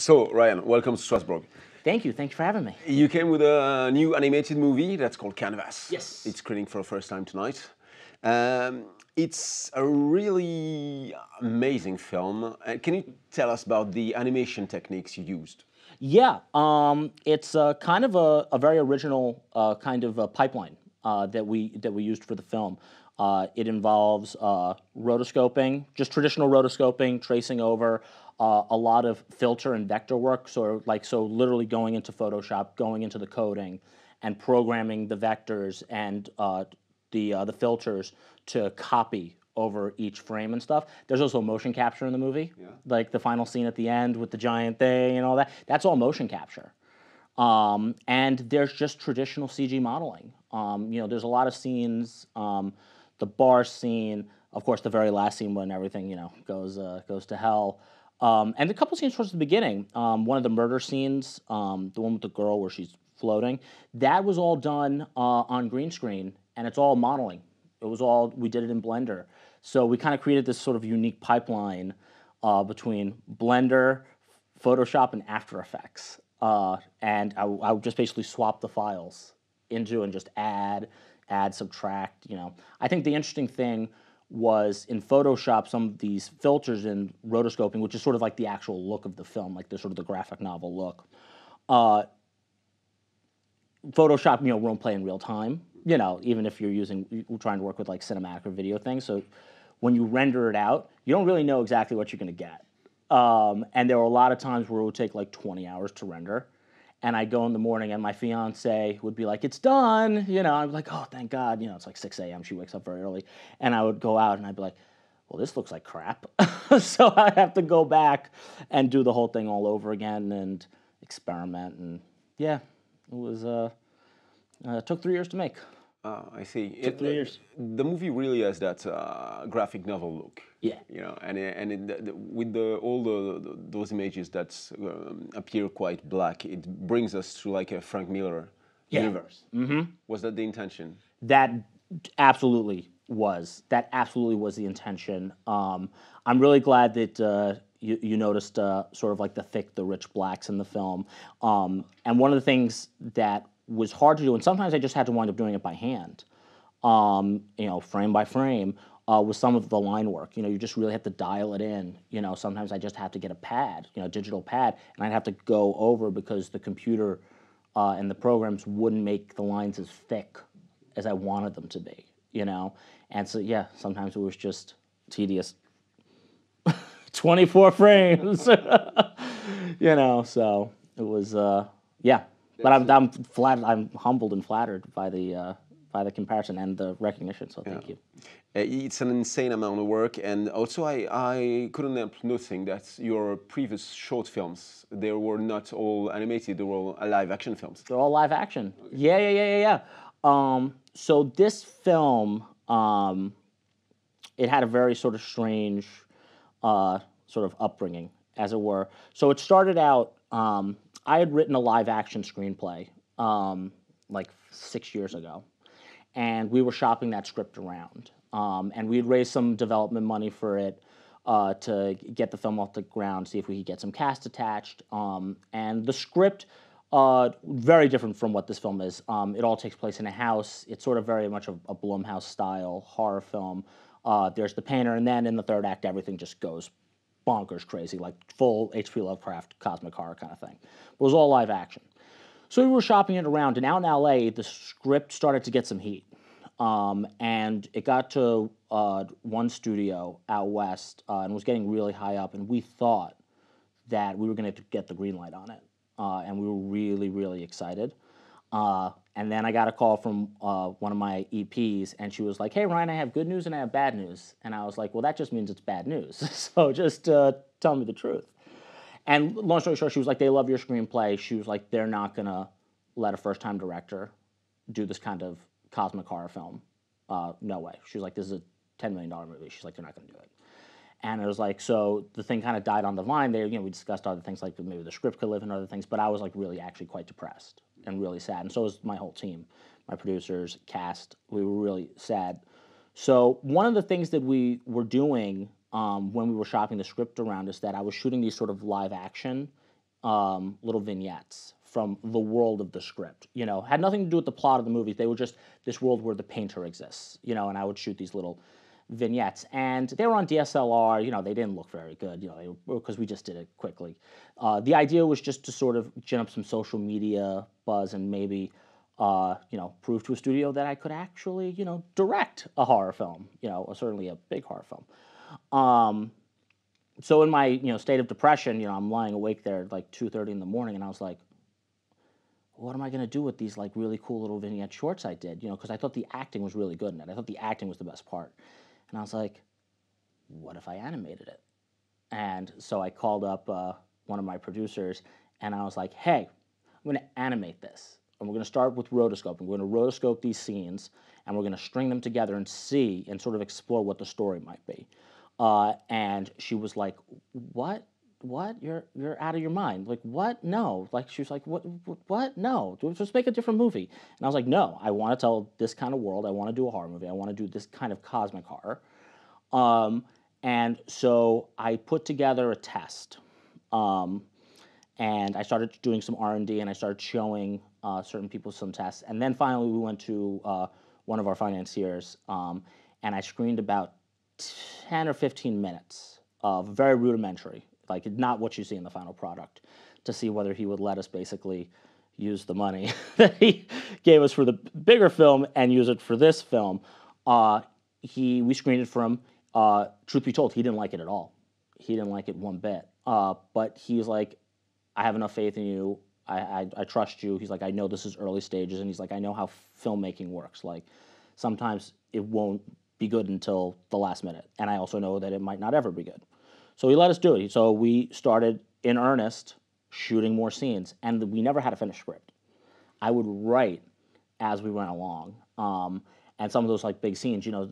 So, Ryan, welcome to Strasbourg. Thank you. Thanks for having me. You came with a new animated movie that's called Canvas. Yes. It's screening for the first time tonight. It's a really amazing film. Can you tell us about the animation techniques you used? Yeah, it's kind of a very original kind of a pipeline that we used for the film. It involves rotoscoping, just traditional rotoscoping, tracing over, a lot of filter and vector work. So literally going into Photoshop, going into the coding, and programming the vectors and the filters to copy over each frame and stuff. There's also motion capture in the movie, like the final scene at the end with the giant thing and all that. That's all motion capture. And there's just traditional CG modeling. There's a lot of scenes. The bar scene, of course, the very last scene when everything goes to hell. And a couple scenes towards the beginning. One of the murder scenes, the one with the girl where she's floating, that was all done on green screen, and it's all modeling. We did it in Blender. So we kind of created this sort of unique pipeline between Blender, Photoshop, and After Effects. And I would just basically swap the files into and just add, subtract, I think the interesting thing was in Photoshop, some of these filters in rotoscoping, which is sort of like the actual look of the film, like the sort of the graphic novel look. Photoshop, won't play in real time, even if you're trying to work with like cinematic or video things. So when you render it out, you don't really know exactly what you're going to get. And there were a lot of times where it would take like 20 hours to render. And I'd go in the morning and my fiance would be like, it's done. I'd be like, oh, thank God. It's like 6 a.m. She wakes up very early. And I would go out and I'd be like, well, this looks like crap. So I have to go back and do the whole thing all over again and experiment. And yeah, it was, it took 3 years to make. I see. It took 3 years. The movie really has that graphic novel look. Yeah. With those images that appear quite black, it brings us to like a Frank Miller universe. Mm-hmm. Was that the intention? That absolutely was. That absolutely was the intention. I'm really glad that you noticed sort of like the rich blacks in the film. And one of the things that was hard to do, and sometimes I just had to wind up doing it by hand, frame by frame, with some of the line work. You just really have to dial it in. Sometimes I just have to get a pad, digital pad, and I'd have to go over because the computer and the programs wouldn't make the lines as thick as I wanted them to be, And so, yeah, sometimes it was just tedious. 24 frames, so it was, yeah. But I'm flattered. I'm humbled and flattered by the comparison and the recognition. So thank you. It's an insane amount of work, and also I couldn't help noticing that your previous short films, they were not all animated; they were all live action films. They're all live action. Okay. Yeah. So this film, it had a very sort of strange, sort of upbringing, as it were. So it started out. I had written a live-action screenplay like 6 years ago, and we were shopping that script around. And we had raised some development money for it to get the film off the ground, see if we could get some cast attached. And the script, very different from what this film is. It all takes place in a house. It's sort of very much a Blumhouse-style horror film. There's the painter, and then in the third act, everything just goes bonkers crazy, like full H.P. Lovecraft cosmic horror kind of thing. It was all live action. So we were shopping it around, and out in L.A., the script started to get some heat. And it got to one studio out west and was getting really high up, and we thought that we were going to get the green light on it. And we were really, really excited. And then I got a call from one of my EPs, and she was like, hey, Ryan, I have good news and I have bad news. And I was like, well, that just means it's bad news. So just tell me the truth. And long story short, she was like, they love your screenplay. She was like, they're not going to let a first-time director do this kind of cosmic horror film. No way. She was like, this is a $10 million movie. She's like, they're not going to do it. And it was like, so the thing kind of died on the vine there. We discussed other things like maybe the script could live in other things, but I was like really actually quite depressed and really sad. And so was my whole team, my producers, cast. We were really sad. So one of the things that we were doing when we were shopping the script around is that I was shooting these sort of live action little vignettes from the world of the script. You know, had nothing to do with the plot of the movies. They were just this world where the painter exists. You know, and I would shoot these little vignettes, and they were on DSLR. You know, they didn't look very good. You know, because we just did it quickly. The idea was just to sort of gin up some social media buzz and maybe, you know, prove to a studio that I could actually, you know, direct a horror film. You know, or certainly a big horror film. So in my, you know, state of depression, you know, I'm lying awake there at like 2:30 in the morning, and I was like, what am I going to do with these like really cool little vignette shorts I did? You know, because I thought the acting was really good in it. I thought the acting was the best part. And I was like, what if I animated it? And so I called up one of my producers, and I was like, hey, I'm going to animate this. And we're going to start with rotoscoping. We're going to rotoscope these scenes, and we're going to string them together and see and sort of explore what the story might be. And she was like, what? You're out of your mind. Like, what? No. Like, she was like, what? No. Just make a different movie. And I was like, no, I want to tell this kind of world. I want to do a horror movie. I want to do this kind of cosmic horror. And so I put together a test. And I started doing some R&D, and I started showing certain people some tests. And then finally we went to one of our financiers, and I screened about 10 or 15 minutes of very rudimentary, like not what you see in the final product, to see whether he would let us basically use the money that he gave us for the bigger film and use it for this film. We screened it for him. Truth be told, he didn't like it at all. He didn't like it one bit. But he's like, I have enough faith in you. I trust you. He's like, I know this is early stages, and he's like, I know how filmmaking works. Like, sometimes it won't be good until the last minute, and I also know that it might not ever be good. So he let us do it. So we started in earnest shooting more scenes, and we never had a finished script. I would write as we went along, and some of those like big scenes, you know,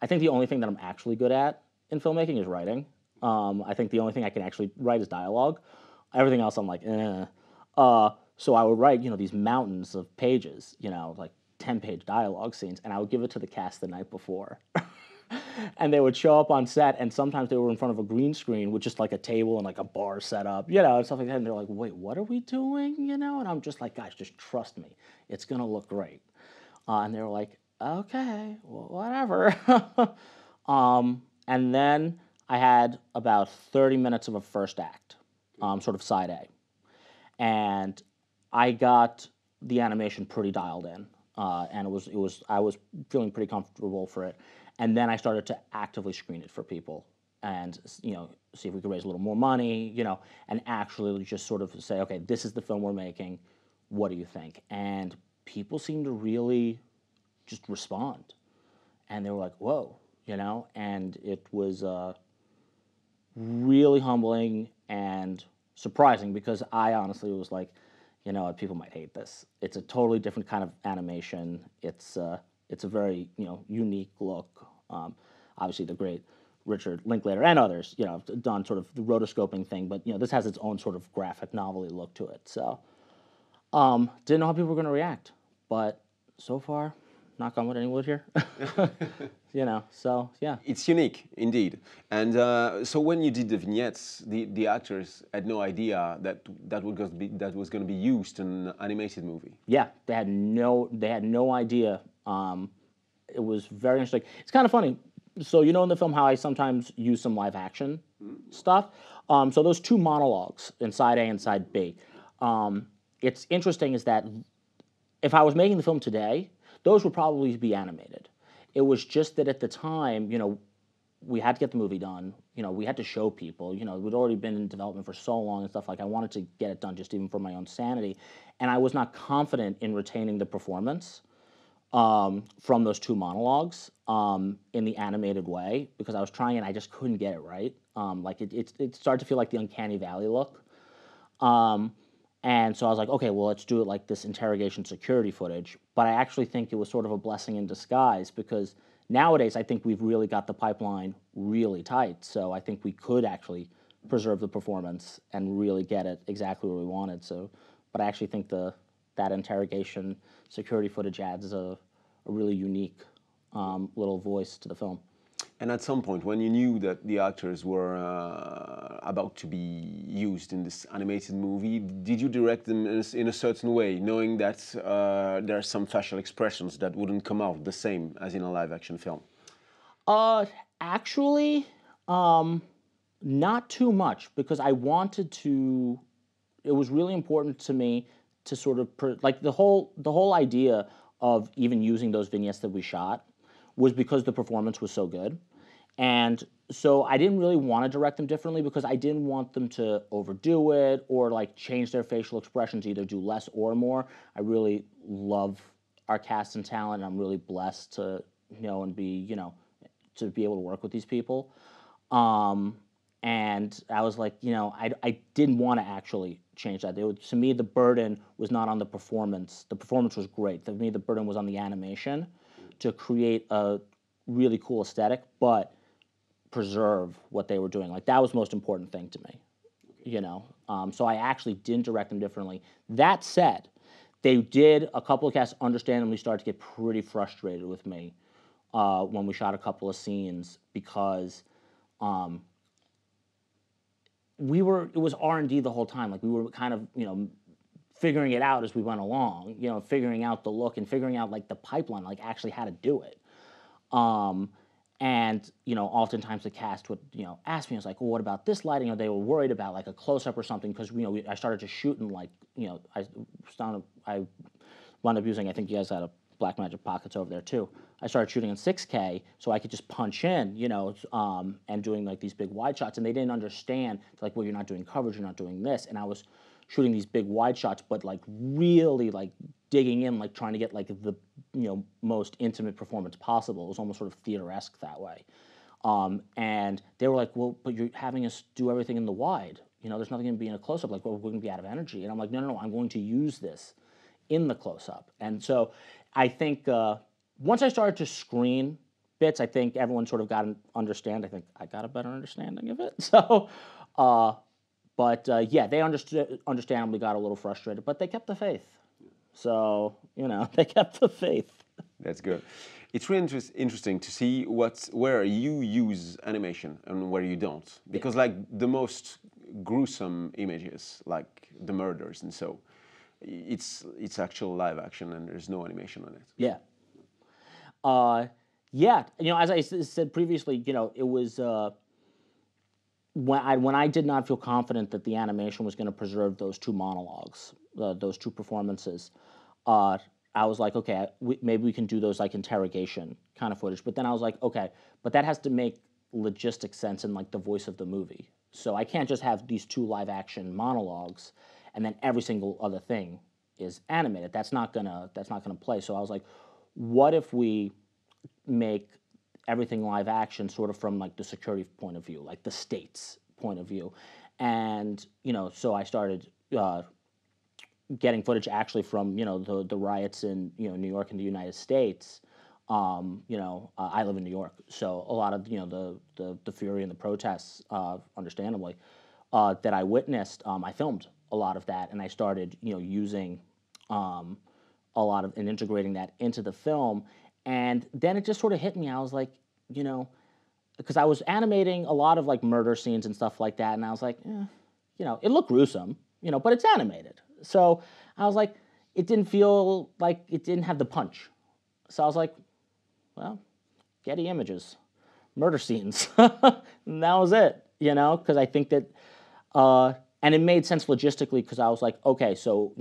I think the only thing that I'm actually good at in filmmaking is writing. I think the only thing I can actually write is dialogue. Everything else I'm like, eh. So I would write, you know, these mountains of pages, you know, like 10-page dialogue scenes, and I would give it to the cast the night before. And they would show up on set, and sometimes they were in front of a green screen with just like a table and like a bar set up, you know, and stuff like that. And they're like, wait, what are we doing? You know, and I'm just like, guys, just trust me. It's going to look great. And they were like, okay, well, whatever. And then I had about 30 minutes of a first act, sort of side A. And I got the animation pretty dialed in. And I was feeling pretty comfortable for it. And then I started to actively screen it for people and, you know, see if we could raise a little more money, you know, and actually just sort of say, okay, this is the film we're making. What do you think? And people seemed to really just respond. And they were like, whoa, you know, and it was really humbling and surprising, because I honestly was like, you know, people might hate this. It's a totally different kind of animation. It's a very, you know, unique look. Obviously, the great Richard Linklater and others, you know, have done sort of the rotoscoping thing, but, you know, this has its own sort of graphic novelty look to it. So, didn't know how people were going to react, but so far, knock on wood, any wood here, you know, so, yeah. It's unique, indeed. And so when you did the vignettes, the actors had no idea that was going to be used in an animated movie. Yeah, they had no idea. It was very interesting. It's kind of funny. So, you know, in the film how I sometimes use some live action stuff? So those two monologues in side A and side B, it's interesting is that if I was making the film today, those would probably be animated. It was just that at the time, you know, we had to get the movie done. You know, we had to show people. You know, we'd already been in development for so long and stuff. Like, I wanted to get it done just even for my own sanity. And I was not confident in retaining the performance from those two monologues in the animated way, because I was trying and I just couldn't get it right. Like, it started to feel like the Uncanny Valley look. And so I was like, okay, well, let's do it like this interrogation security footage. But I actually think it was sort of a blessing in disguise, because nowadays I think we've really got the pipeline really tight. So I think we could actually preserve the performance and really get it exactly where we wanted. So, but I actually think that interrogation security footage adds a really unique little voice to the film. And at some point, when you knew that the actors were about to be used in this animated movie, did you direct them in a certain way, knowing that there are some facial expressions that wouldn't come out the same as in a live-action film? Actually, not too much, because I wanted to. It was really important to me to sort of like the whole idea of even using those vignettes that we shot was because the performance was so good. And so I didn't really want to direct them differently, because I didn't want them to overdo it or like change their facial expressions, either do less or more. I really love our cast and talent, and I'm really blessed to know and be, to be able to work with these people. And I was like, I didn't want to actually change that. To me, the burden was not on the performance. The performance was great. To me, the burden was on the animation to create a really cool aesthetic, but preserve what they were doing. Like, that was the most important thing to me, So I actually didn't direct them differently. That said, they did, a couple of casts understandably start to get pretty frustrated with me when we shot a couple of scenes, because it was R&D the whole time. Like, we were kind of, figuring it out as we went along, figuring out the look and figuring out like the pipeline, like actually how to do it. And, oftentimes the cast would, ask me, I was like, well, what about this lighting? Or they were worried about like a close-up or something, because, I started to shoot in like, I wound up using, I think you guys had a Blackmagic pockets over there too. I started shooting in 6K so I could just punch in, and doing like these big wide shots. And they didn't understand, like, well, you're not doing coverage, you're not doing this. And I was shooting these big wide shots, but like really like digging in, like trying to get like the most intimate performance possible. It was almost sort of theater-esque that way. And they were like, well, but you're having us do everything in the wide. There's nothing going to be in a close-up. Like, well, we're going to be out of energy. And I'm like, no, I'm going to use this in the close-up. And so I think once I started to screen bits, I think everyone sort of got an understand. I think I got a better understanding of it. So, yeah, they understandably got a little frustrated, but they kept the faith. So, they kept the faith. That's good. It's really interesting to see where you use animation and where you don't. Because like the most gruesome images, like the murders and so, it's actual live action and there's no animation on it. Yeah. Yeah, as I said previously, it was when I did not feel confident that the animation was going to preserve those two monologues, those two performances. I was like, okay, maybe we can do those like interrogation kind of footage. But then I was like, okay, but that has to make logistic sense in like the voice of the movie. So I can't just have these two live action monologues and then every single other thing is animated. That's not gonna play. So I was like, what if we make everything live action sort of from like the security point of view, like the state's point of view? And so I started getting footage actually from the riots in New York and the United States. I live in New York, so a lot of the fury and the protests, understandably, that I witnessed, I filmed a lot of that, and I started using a lot of and integrating that into the film. And then it just sort of hit me. I was like, because I was animating a lot of like murder scenes and stuff like that, and I was like, it looked gruesome, but it's animated. So I was like, it didn't feel like it didn't have the punch. So I was like, well, Getty Images, murder scenes, and that was it, because I think that, and it made sense logistically, because I was like, okay, so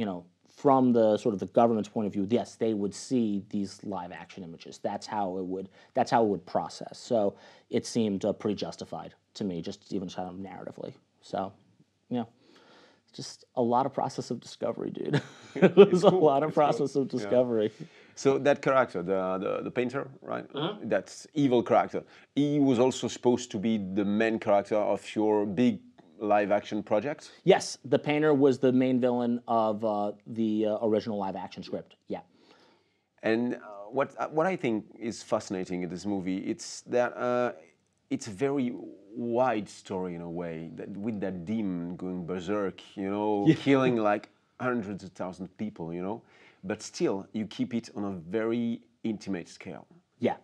from the sort of the government's point of view, yes, they would see these live action images. That's how it would process. So it seemed pretty justified to me, just even kind of narratively. So, just a lot of process of discovery, dude. It was a lot of process of discovery. Yeah. So that character, the painter, right? That evil character, he was also supposed to be the main character of your big live action project? Yes, the painter was the main villain of the original live action script. Yeah. And what I think is fascinating in this movie, it's that it's a very wide story in a way, that with that demon going berserk, killing like hundreds of thousands of people, but still you keep it on a very intimate scale. Yeah,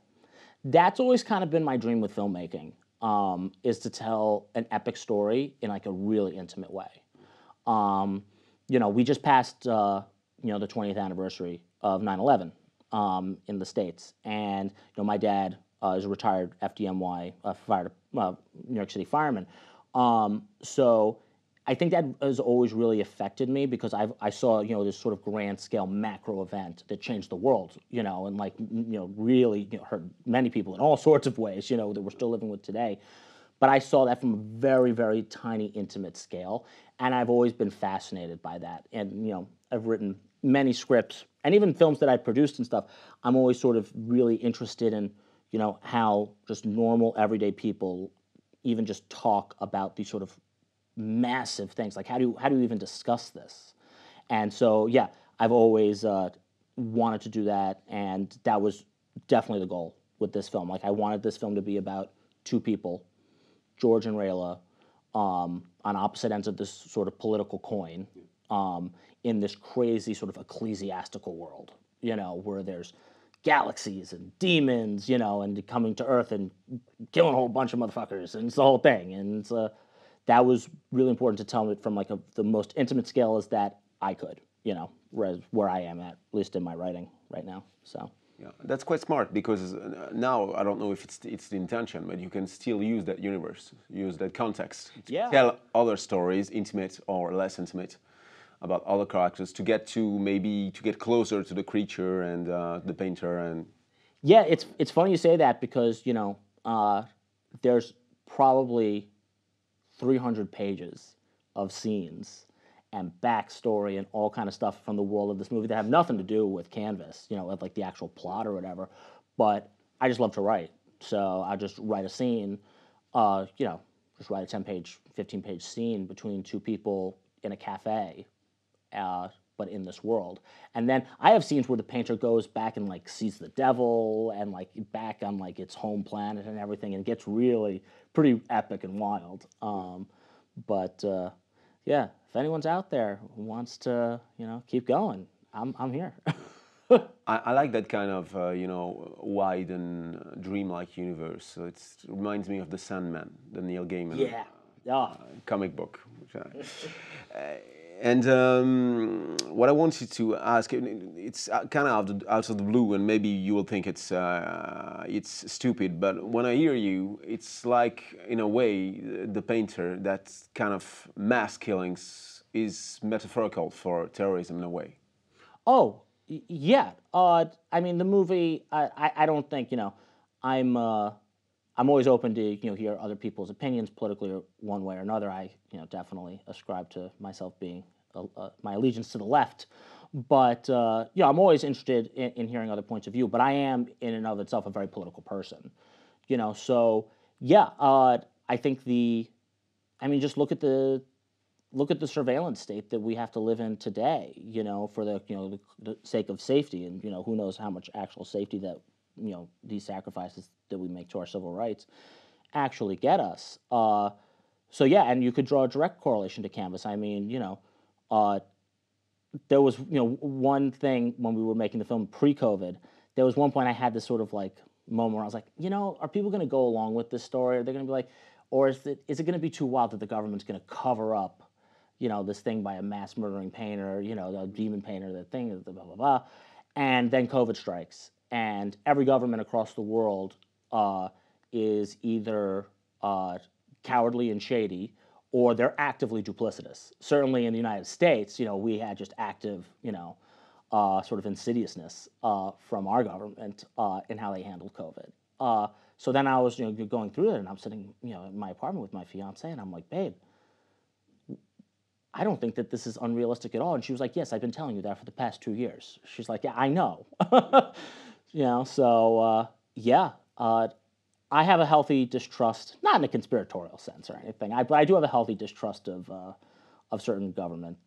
that's always kind of been my dream with filmmaking. is to tell an epic story in like a really intimate way. You know, we just passed, you know, the 20th anniversary of 9/11 in the States, and you know, my dad is a retired FDNY New York City fireman. So I think that has always really affected me because I saw, you know, this sort of grand scale macro event that changed the world, you know, and like, you know, really, you know, hurt many people in all sorts of ways, you know, that we're still living with today. But I saw that from a very, very tiny, intimate scale, and I've always been fascinated by that. And you know, I've written many scripts and even films that I've produced and stuff. I'm always sort of really interested in, you know, how just normal, everyday people even just talk about these sort of massive things. Like how do you even discuss this? And so yeah, I've always wanted to do that, and that was definitely the goal with this film. Like I wanted this film to be about two people, George and Rayla, on opposite ends of this sort of political coin, in this crazy sort of ecclesiastical world, you know, where there's galaxies and demons, you know, and coming to Earth and killing a whole bunch of motherfuckers, and it's the whole thing. And that was really important to tell it from like the most intimate scale as that I could, you know, where I am at least in my writing right now. So. Yeah, that's quite smart because now I don't know if it's the intention, but you can still use that universe, use that context to tell other stories, intimate or less intimate, about other characters to get closer to the creature and the painter. And yeah, it's funny you say that because you know there's probably 300 pages of scenes and backstory and all kind of stuff from the world of this movie that have nothing to do with Canvas, you know, like the actual plot or whatever. But I just love to write, so I just write a scene, you know, just write a 10-page, 15-page scene between two people in a cafe, but in this world. And then I have scenes where the painter goes back and like sees the devil and like back on like its home planet and everything, and it gets really pretty epic and wild. Yeah, if anyone's out there who wants to, you know, keep going, I'm here. I like that kind of, you know, wide and dreamlike universe. So it reminds me of The Sandman, the Neil Gaiman comic book. And what I wanted to ask, it's kind of out of the blue, and maybe you will think it's stupid, but when I hear you, it's like, in a way, the painter, that kind of mass killings is metaphorical for terrorism in a way. Oh, yeah. I mean, the movie, I don't think, you know, I'm always open to, you know, hear other people's opinions politically or one way or another. I, you know, definitely ascribe to myself being my allegiance to the left. But, you know, I'm always interested in hearing other points of view. But I am, in and of itself, a very political person. You know, so, yeah, I think just look at the surveillance state that we have to live in today, you know, for the sake of safety. And, you know, who knows how much actual safety that, you know, these sacrifices that we make to our civil rights actually get us. So yeah, and you could draw a direct correlation to Canvas. I mean, you know, there was, you know, one thing when we were making the film pre-COVID, there was one point I had this sort of like moment where I was like, you know, are people going to go along with this story? Are they going to be like, or is it going to be too wild that the government's going to cover up, you know, this thing by a mass murdering painter, you know, the demon painter, the thing, blah, blah, blah. And then COVID strikes. And every government across the world is either cowardly and shady, or they're actively duplicitous. Certainly in the United States, you know, we had just active, you know, sort of insidiousness from our government in how they handled COVID. So then I was, you know, going through it, and I'm sitting, you know, in my apartment with my fiance, and I'm like, babe, I don't think that this is unrealistic at all. And she was like, yes, I've been telling you that for the past 2 years. She's like, yeah, I know. You know, so yeah, I have a healthy distrust, not in a conspiratorial sense or anything, but I do have a healthy distrust of certain government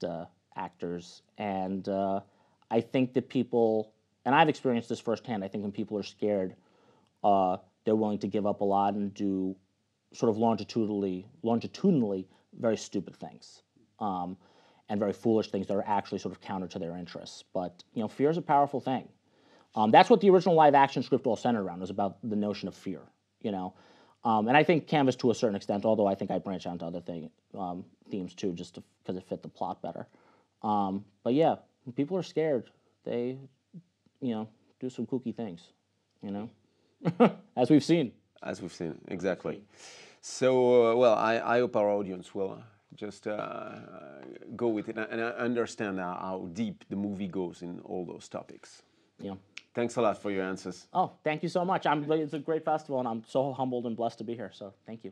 actors. And I think that people, and I've experienced this firsthand, I think when people are scared, they're willing to give up a lot and do sort of longitudinally very stupid things. And very foolish things that are actually sort of counter to their interests. But, you know, fear is a powerful thing. That's what the original live action script all centered around, was about the notion of fear, you know. And I think Canvas to a certain extent, although I think I branch out into other themes too, just because it fit the plot better. But yeah, people are scared. They, do some kooky things, as we've seen. As we've seen, exactly. So, well, I hope our audience will just go with it and understand how deep the movie goes in all those topics. Yeah. Thanks a lot for your answers. Oh, thank you so much. It's a great festival, and I'm so humbled and blessed to be here. So thank you.